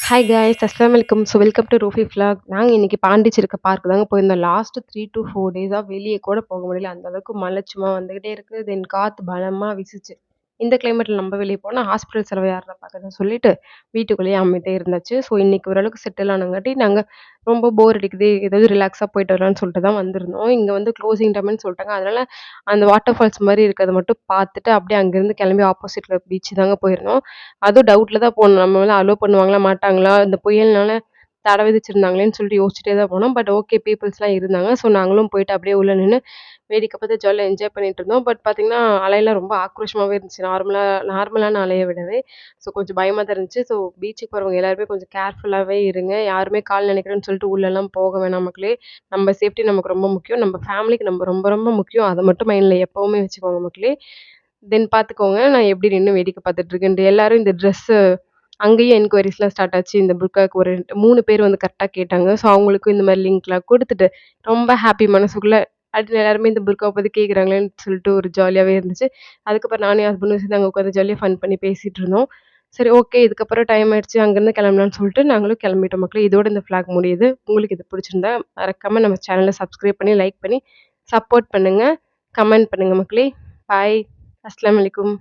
Hi guys அஸ்ஸலாமு அலைக்கும். Welcome to Roofi vlog. நாங்க இன்னைக்கு பாண்டிச்சேரி இருக்க பார்க் தாங்க போயிருந்தோம். லாஸ்ட் 3 to 4 டேஸா வெளிய கூட போக முடியல. அந்த அளவுக்கு மழை சும்மா வந்துகிட்டே இருக்கு. தென் காத்து பலமா வீசுச்சு. இந்த கிளைமேட்ல நம்ம வெளிய போனா ஹாஸ்பிட்டல் செலவு யார்றா பார்க்குறதுன்னு சொல்லிட்டு, வீட்டுக்குள்ளேயே அமைதியா இருந்தாச்சு. ஸோ இன்னைக்கு ஓரளவுக்கு செட்டில் ஆனங்காட்டி, நாங்க ரொம்ப போர் அடிக்குது. ஏதாவது ரிலாக்ஸா போயிட்டு வரலான்னு சொல்லிட்டு தான் வந்திருந்தோம். இங்க வந்து க்ளோசிங் டைம்ன்னு சொல்ட்டாங்க. அதனால அந்த வாட்டர் ஃபால்ஸ் மாரி இருக்கிறத மட்டும் பார்த்துட்டு, அப்படியே அங்கேருந்து கிளம்பி ஆப்போசிட்ல பீச் தாங்க போயிருந்தோம். அதுவும் டவுட்ல தான் போனோம். நம்ம வந்து அலோ பண்ணுவாங்களா, மாட்டாங்களா? இந்த புயல்னால தடை விதிச்சிருந்தாங்களேன்னு சொல்லிட்டு யோசிச்சுட்டே தான் போனோம். பட் ஓகே பீப்பிள்ஸ்லாம் இருந்தாங்க. ஸோ நாங்களும் போயிட்டு அப்படியே உள்ள நின்னு வேடிக்கை பார்த்து ஜாலியா என்ஜாய் பண்ணிட்டு இருந்தோம். பட் பார்த்தீங்கன்னா, அலையெல்லாம் ரொம்ப ஆக்ரோஷமாவே இருந்துச்சு. நார்மலான அலைய விடவே. ஸோ கொஞ்சம் பயமா தான் இருந்துச்சு. ஸோ பீச்சுக்கு போறவங்க எல்லாருமே கொஞ்சம் கேர்ஃபுல்லாவே இருங்க. யாருமே கால் நனைக்கிறேன்னு சொல்லிட்டு உள்ளலாம் போக வேணாம் மக்களே. நம்ம சேஃப்டி நமக்கு ரொம்ப முக்கியம். நம்ம ஃபேமிலிக்கு நம்ம ரொம்ப ரொம்ப முக்கியம். அத மட்டும் மைண்ட்ல எப்பவுமே வச்சுக்கோங்க மக்களே. தென் பார்த்துக்கோங்க. நான் எப்படி நின்னு வேடிக்கை பார்த்துட்டு இருக்கேன்ட்டு. எல்லாரும் இந்த ட்ரெஸ்ஸு அங்கேயும் என்கொயரீஸ்லாம் ஸ்டார்ட் ஆச்சு. இந்த புர்காக்கு ஒரு 3 பேர் வந்து கரெக்ட்டா கேட்டாங்க. ஸோ அவங்களுக்கும் இந்த மாரி லிங்க்லாம் குடுத்துட்டு, ரொம்ப ஹாப்பி மனசுக்குள்ள. அடுத்து எல்லாருமே இந்த புர்காவ பத்தி கேட்குறாங்களேன்னு சொல்லிட்டு ஒரு ஜாலியாவே இருந்துச்சு. அதுக்கப்புறம் நானும் என் ஹஸ்பண்டும் சேர்ந்து அங்க உட்காந்து ஜாலியா ஃபன் பண்ணி பேசிட்டு இருந்தோம். சரி ஓகே. இதுக்கப்புறம் டைம் ஆயிடுச்சு. அங்கருந்து கிளம்பலான்னு சொல்லிட்டு நாங்களும் கிளம்பிட்டோம் மக்களே. இதோட இந்த விளாக் முடியுது. உங்களுக்கு இது பிடிச்சிருந்தா மறக்காம நம்ம சேனல சப்ஸ்கிரைப் பண்ணி, லைக் பண்ணி சப்போர்ட் பண்ணுங்க. கமெண்ட் பண்ணுங்க மக்களே. பாய். அஸ்ஸலாமு அலைக்கும்.